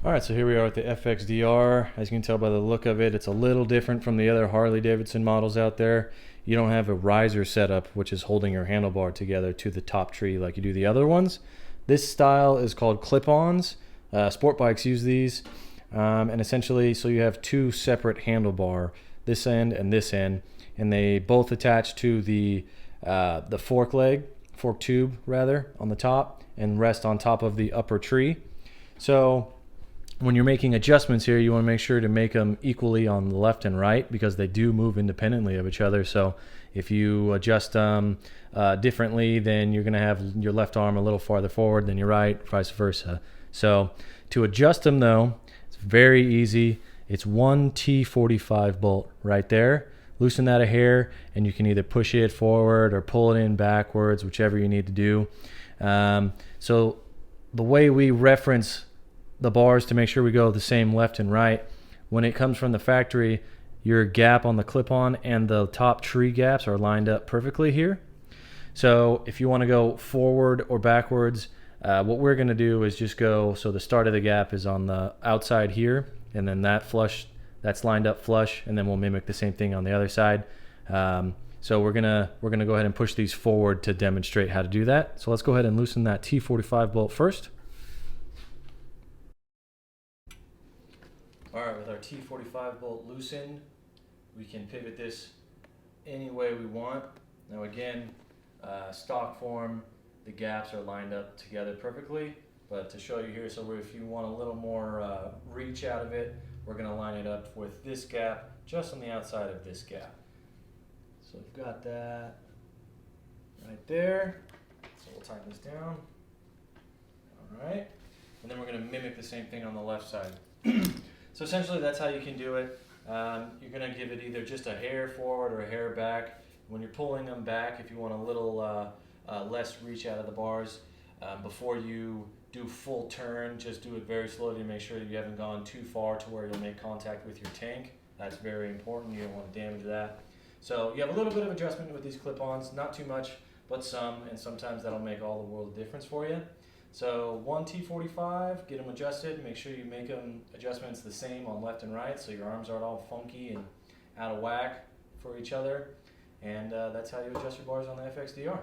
Alright, so here we are with the FXDR. As you can tell by the look of it, it's a little different from the other Harley-Davidson models out there. You don't have a riser setup, which is holding your handlebar together to the top tree like you do the other ones. This style is called clip-ons. Sport bikes use these. And essentially, so you have two separate handlebar, this end and this end, and they both attach to the fork tube rather, on the top, and rest on top of the upper tree. So when you're making adjustments here, you want to make sure to make them equally on the left and right because they do move independently of each other. So if you adjust them differently, then you're going to have your left arm a little farther forward than your right, vice versa. So to adjust them though, it's very easy. It's one T45 bolt right there. Loosen that a hair and you can either push it forward or pull it in backwards, whichever you need to do. So the way we reference the bars to make sure we go the same left and right, when it comes from the factory, your gap on the clip-on and the top tree gaps are lined up perfectly here. So if you want to go forward or backwards, what we're going to do is just go, so the start of the gap is on the outside here, and then that's lined up flush, and then we'll mimic the same thing on the other side. So we're gonna go ahead and push these forward to demonstrate how to do that. So let's go ahead and loosen that T45 bolt first. Alright, with our T45 bolt loosened, we can pivot this any way we want. Now again, stock form, the gaps are lined up together perfectly, but to show you here, so if you want a little more reach out of it, we're going to line it up with this gap just on the outside of this gap. So we've got that right there. So we'll tighten this down. Alright, and then we're going to mimic the same thing on the left side. So essentially that's how you can do it. You're going to give it either just a hair forward or a hair back. When you're pulling them back, if you want a little less reach out of the bars, before you do full turn, just do it very slowly to make sure that you haven't gone too far to where you'll make contact with your tank. That's very important. You don't want to damage that. So you have a little bit of adjustment with these clip-ons, not too much, but some, and sometimes that'll make all the world of difference for you. So one T45, get them adjusted, make sure you make them adjustments the same on left and right so your arms aren't all funky and out of whack for each other. And that's how you adjust your bars on the FXDR.